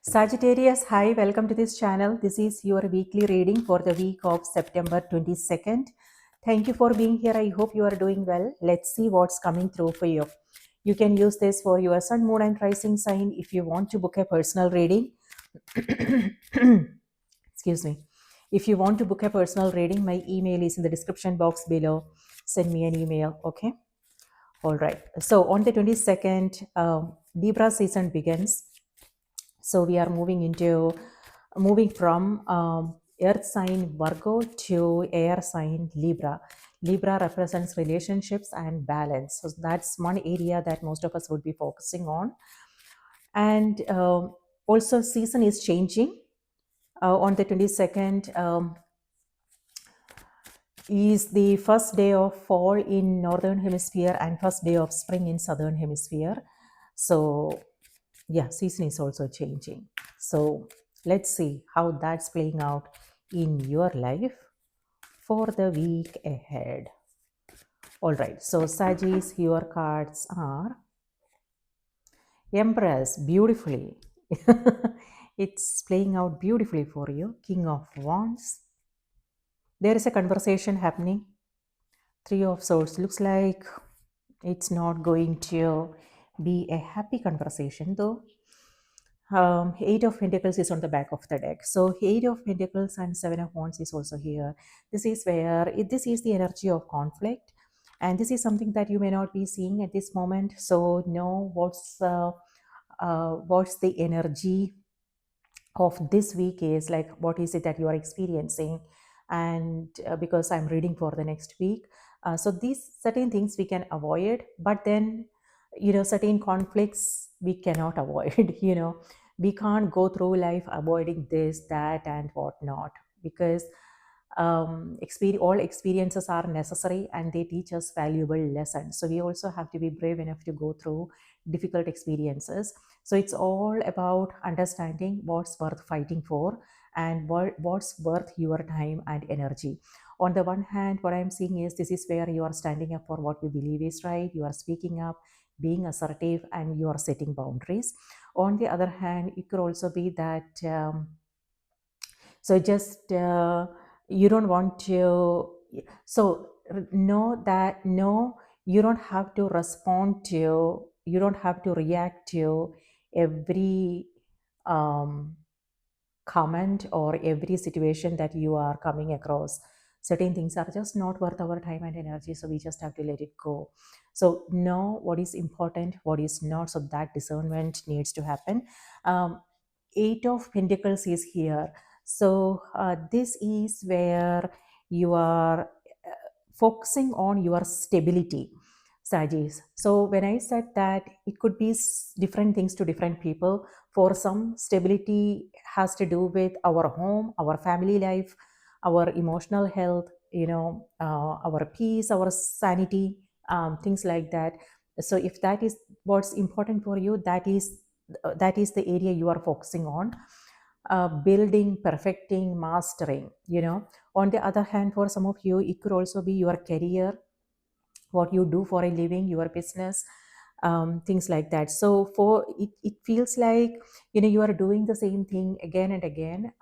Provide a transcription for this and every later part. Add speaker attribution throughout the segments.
Speaker 1: Sagittarius, hi, welcome to this channel. This is your weekly reading for the week of September 22nd. Thank you for being here. I hope you are doing well. Let's see what's coming through for you. You can use this for your sun, moon, and rising sign if you want to book a personal reading. Excuse me. If you want to book a personal reading, my email is in the description box below. Send me an email, okay? All right. So on the 22nd, Libra season begins. So we are moving from earth sign Virgo to air sign Libra. Libra represents relationships and balance. So that's one area that most of us would be focusing on. And also season is changing. On the 22nd is the first day of fall in northern hemisphere and first day of spring in southern hemisphere. So yeah, season is also changing. So let's see how that's playing out in your life for the week ahead. All right, so Sagittarius, your cards are Empress, beautifully. It's playing out beautifully for you. King of Wands. There is a conversation happening. Three of Swords. Looks like it's not going to be a happy conversation though. Eight of Pentacles is on the back of the deck. So Eight of Pentacles and Seven of Wands is also here. This is where this is the energy of conflict, and this is something that you may not be seeing at this moment. So know what's the energy of this week is like. What is it that you are experiencing? And because I'm reading for the next week, so these certain things we can avoid, but then certain conflicts we cannot avoid. We can't go through life avoiding this, that, and whatnot, because all experiences are necessary and they teach us valuable lessons. So we also have to be brave enough to go through difficult experiences. So it's all about understanding what's worth fighting for and what's worth your time and energy. On the one hand, what I'm seeing is this is where you are standing up for what you believe is right, you are speaking up, being assertive, and you are setting boundaries. On the other hand, it could also be that just you don't want to, so know that no, you don't have to respond to, you don't have to react to every comment or every situation that you are coming across. Certain things are just not worth our time and energy, so we just have to let it go. So know what is important, what is not, so that discernment needs to happen. Eight of Pentacles is here. So this is where you are focusing on your stability, Sagittarius. So when I said that, it could be different things to different people. For some, stability has to do with our home, our family life, our emotional health, our peace, our sanity, things like that. So if that is what's important for you, that is the area you are focusing on. Building, perfecting, mastering. On the other hand, for some of you, it could also be your career, what you do for a living, your business, things like that. So for it feels like you are doing the same thing again and again,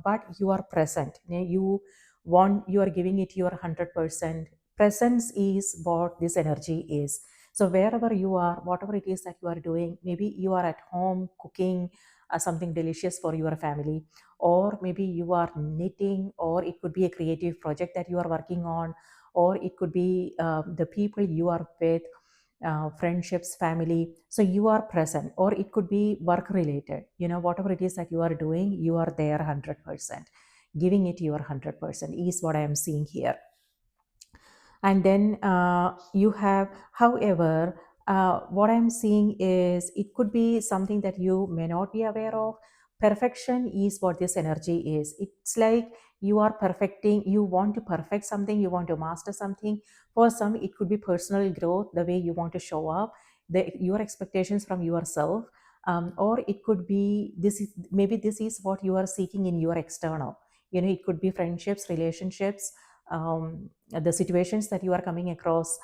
Speaker 1: but you are present. You are giving it your 100%. Presence is what this energy is. So wherever you are, whatever it is that you are doing, maybe you are at home cooking something delicious for your family, or maybe you are knitting, or it could be a creative project that you are working on, or it could be the people you are with, friendships, family. So you are present, or it could be work related. Whatever it is that you are doing, you are there 100%. Giving it your 100% is what I am seeing here. And then you have, however, what I'm seeing is it could be something that you may not be aware of. Perfection is what this energy is. It's like you are perfecting, you want to perfect something, you want to master something. For some, it could be personal growth, the way you want to show up, your expectations from yourself. Or it could be this is what you are seeking in your external. It could be friendships, relationships, the situations that you are coming across.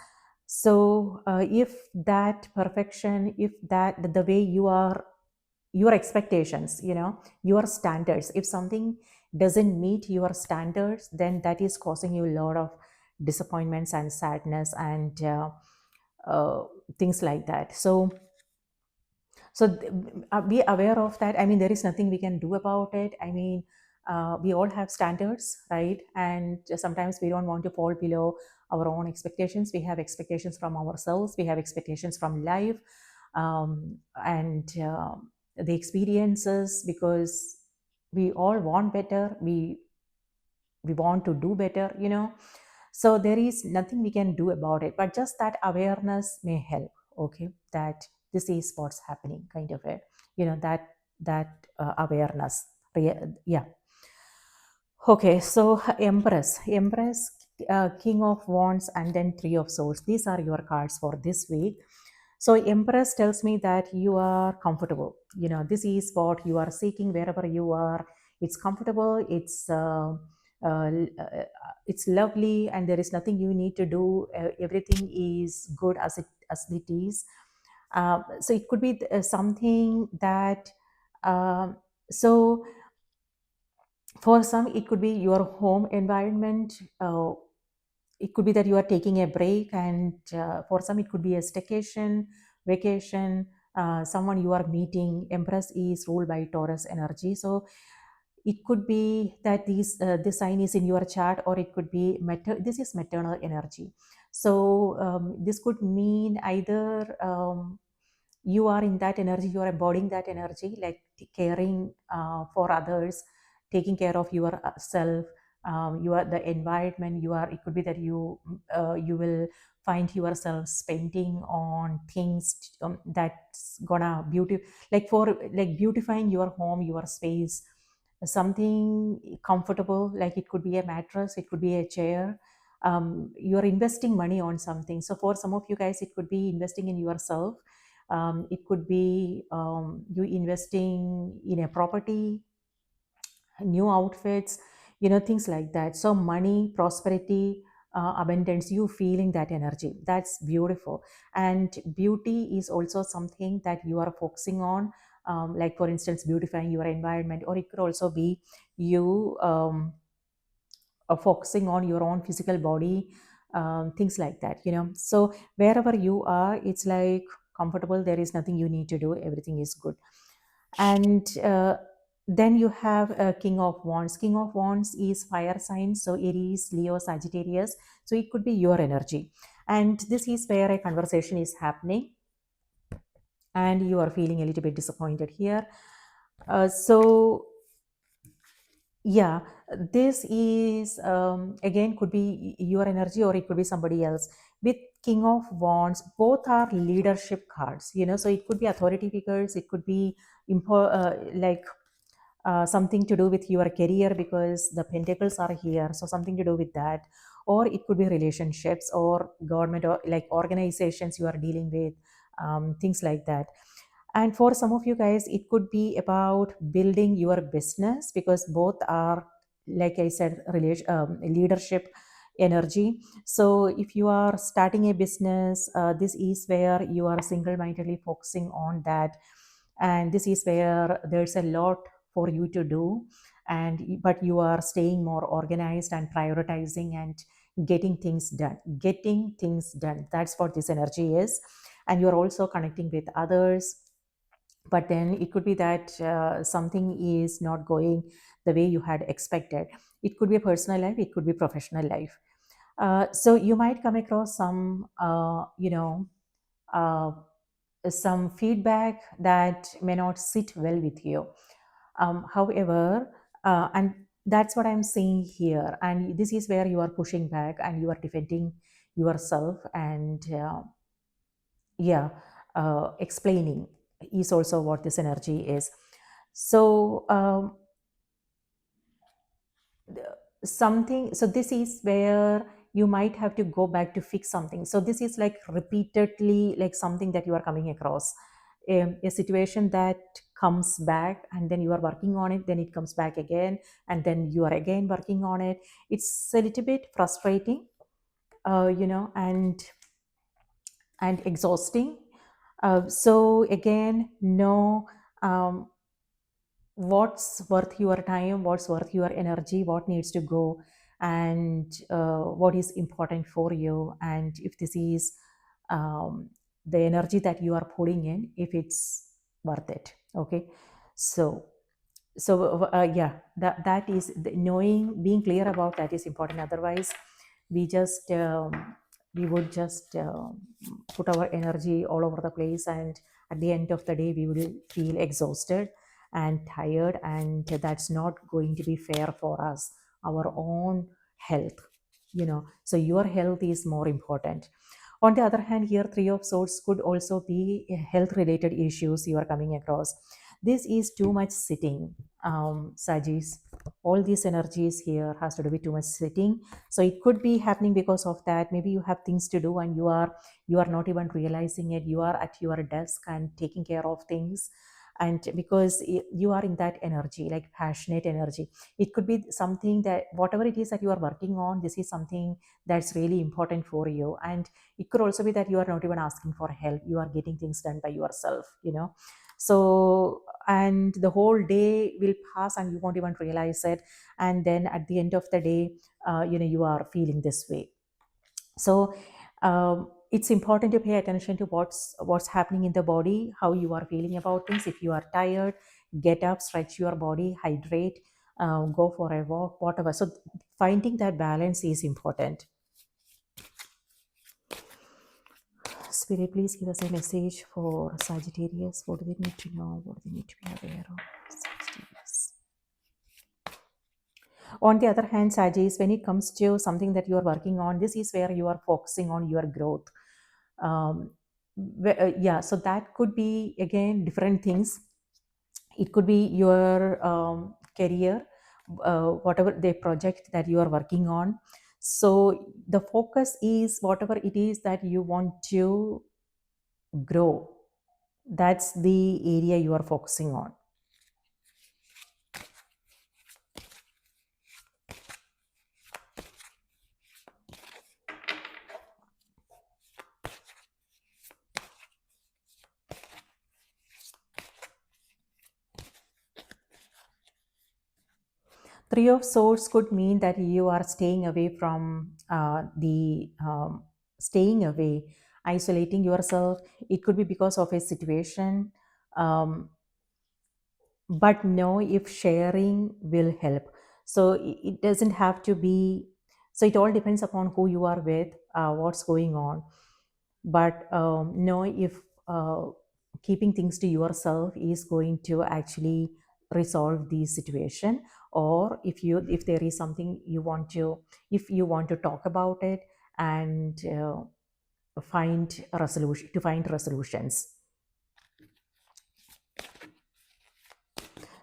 Speaker 1: So if that perfection, if that the way you are your expectations, your standards. If something doesn't meet your standards, then that is causing you a lot of disappointments and sadness and uh, things like that. So be aware of that. I mean, there is nothing we can do about it. I mean, we all have standards, right? And sometimes we don't want to fall below our own expectations. We have expectations from ourselves, we have expectations from life, and the experiences, because we all want better. We want to do better. So there is nothing we can do about it, but just that awareness may help. Okay, that this is what's happening, kind of it. That awareness. Yeah. Okay, so Empress, King of Wands, and then Three of Swords. These are your cards for this week. So Empress tells me that you are comfortable. This is what you are seeking wherever you are. It's comfortable. It's lovely, and there is nothing you need to do. Everything is good as it is. So it could be something that. Um, so for some, it could be your home environment. It could be that you are taking a break, and for some, it could be a staycation, vacation, someone you are meeting. Empress is ruled by Taurus energy. So it could be that this sign is in your chart, or it could be this is maternal energy. So this could mean either you are in that energy, you are embodying that energy, like caring for others, taking care of yourself. You are the environment. It could be that you will find yourself spending on things that's gonna beautifying your home, your space, something comfortable. Like it could be a mattress, it could be a chair. You're investing money on something. So for some of you guys, it could be investing in yourself. It could be you investing in a property, new outfits, things like that. So money, prosperity, abundance, you feeling that energy. That's beautiful. And beauty is also something that you are focusing on. Like for instance, beautifying your environment, or it could also be you focusing on your own physical body, things like that. So wherever you are, it's like comfortable. There is nothing you need to do, everything is good. And then you have King of Wands. King of Wands is fire signs, so Aries, Leo, Sagittarius. So it could be your energy, and this is where a conversation is happening, and you are feeling a little bit disappointed here. So yeah, this is again could be your energy, or it could be somebody else. With King of Wands, both are leadership cards. So it could be authority figures, it could be like something to do with your career, because the pentacles are here, so something to do with that. Or it could be relationships, or government, or like organizations you are dealing with, things like that. And for some of you guys, it could be about building your business, because both are, like I said, leadership energy. So if you are starting a business, this is where you are single-mindedly focusing on that, and this is where there's a lot for you to do, but you are staying more organized and prioritizing and getting things done. That's what this energy is. And you're also connecting with others, but then it could be that something is not going the way you had expected. It could be a personal life, it could be professional life. So you might come across uh, some feedback that may not sit well with you. However, and that's what I'm saying here. And this is where you are pushing back and you are defending yourself, and yeah, explaining is also what this energy is. So something, so this is where you might have to go back to fix something. So this is like repeatedly, like something that you are coming across, a situation that comes back, and then you are working on it, then it comes back again, and then you are again working on it. It's a little bit frustrating, and exhausting. So again, no, um, what's worth your time, what's worth your energy, what needs to go, and what is important for you, and if this is um, the energy that you are putting in, if it's worth it. Okay, so yeah, that is knowing, being clear about that is important. Otherwise we just we would just put our energy all over the place, and at the end of the day we will feel exhausted and tired, and that's not going to be fair for us, our own health, you know. So your health is more important. On the other hand, here three of swords could also be health related issues you are coming across. This is too much sitting, Sagis. All these energies here has to do with too much sitting. So it could be happening because of that. Maybe you have things to do and you are not even realizing it. You are at your desk and taking care of things, and because you are in that energy, like passionate energy, it could be something that whatever it is that you are working on, this is something that's really important for you. And it could also be that you are not even asking for help, you are getting things done by yourself, you know. So, and the whole day will pass and you won't even realize it, and then at the end of the day, you know, you are feeling this way. So it's important to pay attention to what's happening in the body, how you are feeling about things. If you are tired, get up, stretch your body, hydrate, go for a walk, whatever. So finding that balance is important. Spirit, please give us a message for Sagittarius. What do they need to know? What do they need to be aware of? Sagittarius. On the other hand, Sagittarius, when it comes to something that you are working on, this is where you are focusing on your growth. Um, yeah, so that could be again different things. It could be your career, whatever the project that you are working on. So the focus is whatever it is that you want to grow. That's the area you are focusing on. Three of Swords could mean that you are staying away from the staying away, isolating yourself. It could be because of a situation, but know if sharing will help. So it doesn't have to be. So it all depends upon who you are with, what's going on. But know if keeping things to yourself is going to actually resolve the situation, or if there is something you want to, if you want to talk about it and find a resolution, to find resolutions.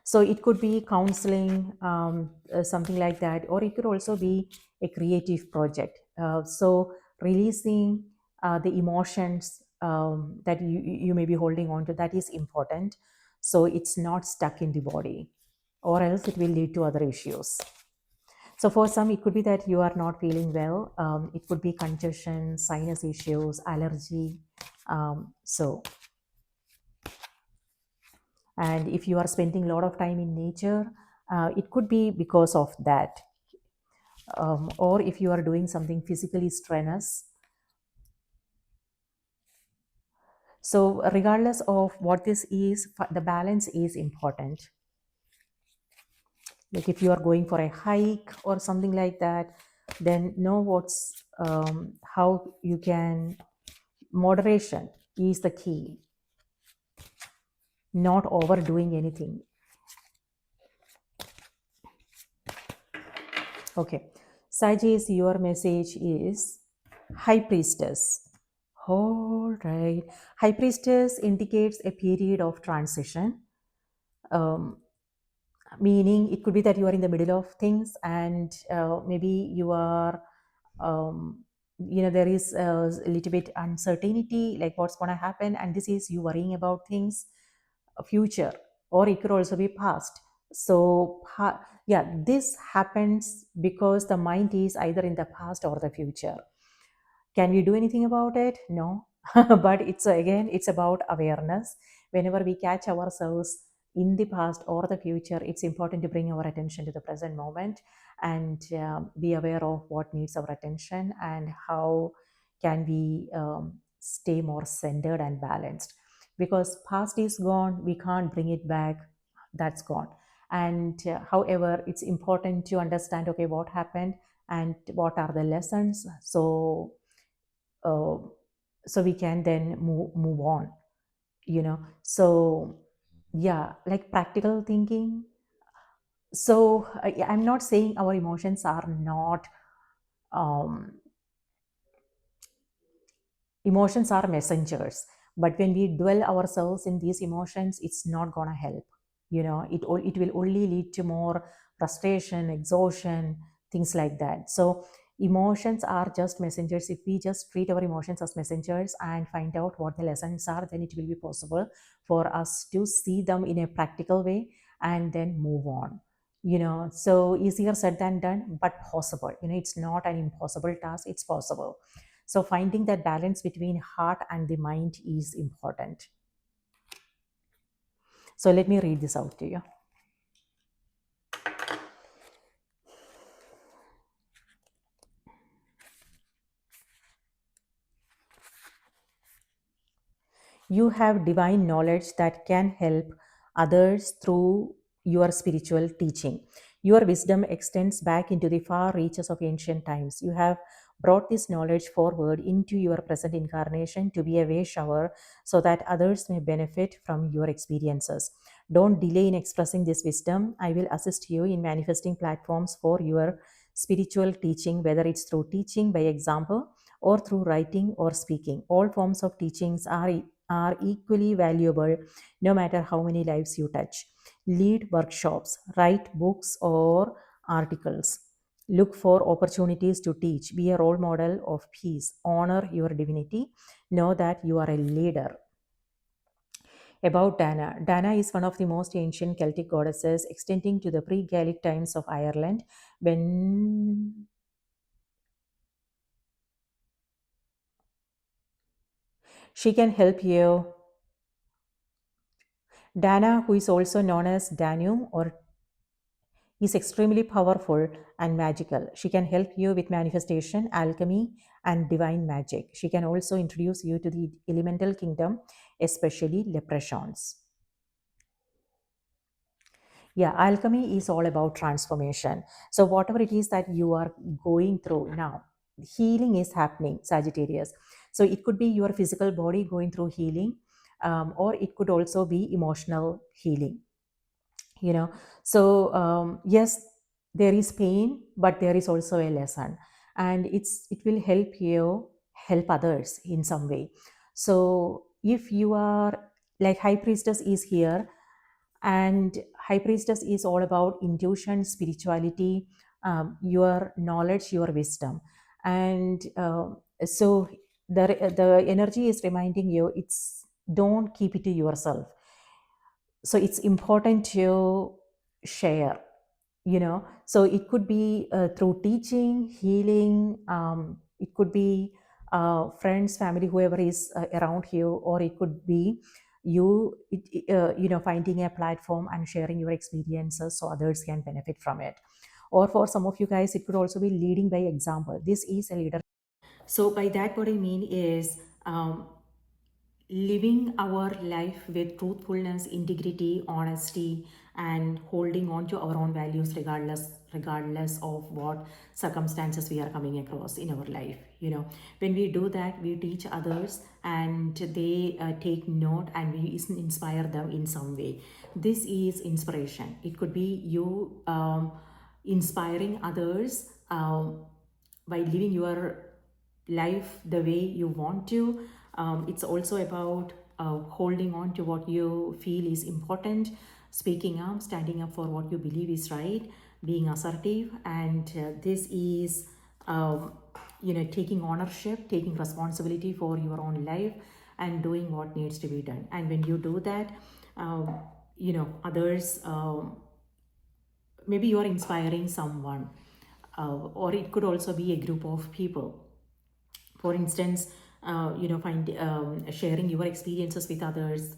Speaker 1: So it could be counseling, something like that, or it could also be a creative project. So releasing the emotions that you may be holding on to, that is important. So it's not stuck in the body, or else it will lead to other issues. So for some, it could be that you are not feeling well. It could be congestion, sinus issues, allergy. So and if you are spending a lot of time in nature, it could be because of that. Or if you are doing something physically strenuous. So regardless of what this is, the balance is important. Like if you are going for a hike or something like that, then know what's how you can, moderation is the key, not overdoing anything. Okay, Sages, your message is High Priestess. All right. High Priestess indicates a period of transition, um, meaning it could be that you are in the middle of things, and maybe you are, you know, there is a little bit uncertainty, like what's going to happen, and this is you worrying about things, future, or it could also be past. So, yeah, this happens because the mind is either in the past or the future. Can we do anything about it? No. But it's again, it's about awareness. Whenever we catch ourselves in the past or the future, it's important to bring our attention to the present moment and be aware of what needs our attention and how can we stay more centered and balanced. Because past is gone, we can't bring it back, that's gone. And however, it's important to understand, okay, what happened and what are the lessons, uh, so we can then move on, so yeah, like practical thinking. So I'm not saying our emotions are not, um, emotions are messengers, but when we dwell ourselves in these emotions, it's not gonna help. It will only lead to more frustration, exhaustion, things like that. So emotions are just messengers. If we just treat our emotions as messengers and find out what the lessons are, then it will be possible for us to see them in a practical way and then move on. So easier said than done, but possible. It's not an impossible task, it's possible. So finding that balance between heart and the mind is important. So let me read this out to you. You have divine knowledge that can help others through your spiritual teaching. Your wisdom extends back into the far reaches of ancient times. You have brought this knowledge forward into your present incarnation to be a way shower so that others may benefit from your experiences. Don't delay in expressing this wisdom. I will assist you in manifesting platforms for your spiritual teaching, whether it's through teaching by example or through writing or speaking. All forms of teachings are equally valuable no matter how many lives you touch. Lead workshops, write books or articles. Look for opportunities to teach. Be a role model of peace. Honor your divinity. Know that you are a leader. About Dana. Dana is one of the most ancient Celtic goddesses, extending to the pre Gaelic times of Ireland. When she can help you, Dana, who is also known as Danu or is extremely powerful and magical. She can help you with manifestation, alchemy, and divine magic. She can also introduce you to the elemental kingdom, especially leprechauns. Yeah, alchemy is all about transformation. So, whatever it is that you are going through now, healing is happening, Sagittarius. So, it could be your physical body going through healing, or it could also be emotional healing. you know yes, there is pain, but there is also a lesson, and it will help you help others in some way. So if you are like high priestess is here, and high priestess is all about intuition, spirituality, your knowledge, your wisdom, and so the energy is reminding you, it's don't keep it to yourself. So it's important to share, so it could be through teaching, healing, it could be friends, family, whoever is around you, or it could be finding a platform and sharing your experiences so others can benefit from it. Or for some of you guys, it could also be leading by example. This is a leader. So by that, what I mean is, living our life with truthfulness, integrity, honesty, and holding on to our own values regardless of what circumstances we are coming across in our life. When we do that, we teach others, and they take note, and we inspire them in some way. This is inspiration. It could be you inspiring others by living your life the way you want to. It's also about holding on to what you feel is important, speaking up, standing up for what you believe is right, being assertive, and this is, taking ownership, taking responsibility for your own life, and doing what needs to be done. And when you do that, others, maybe you are inspiring someone, or it could also be a group of people. For instance, find sharing your experiences with others,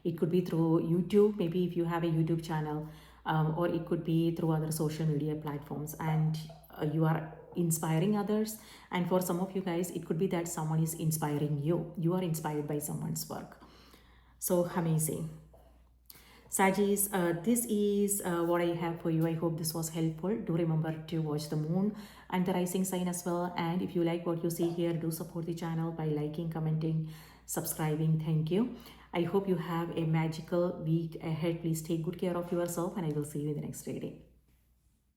Speaker 1: It could be through YouTube, maybe if you have a YouTube channel, or it could be through other social media platforms, and you are inspiring others. And for some of you guys, it could be that someone is inspiring you. You are inspired by someone's work. So amazing. Sagis, this is what I have for you. I hope this was helpful. Do remember to watch the moon and the rising sign as well. And if you like what you see here, do support the channel by liking, commenting, subscribing. Thank you. I hope you have a magical week ahead. Please take good care of yourself, and I will see you in the next reading.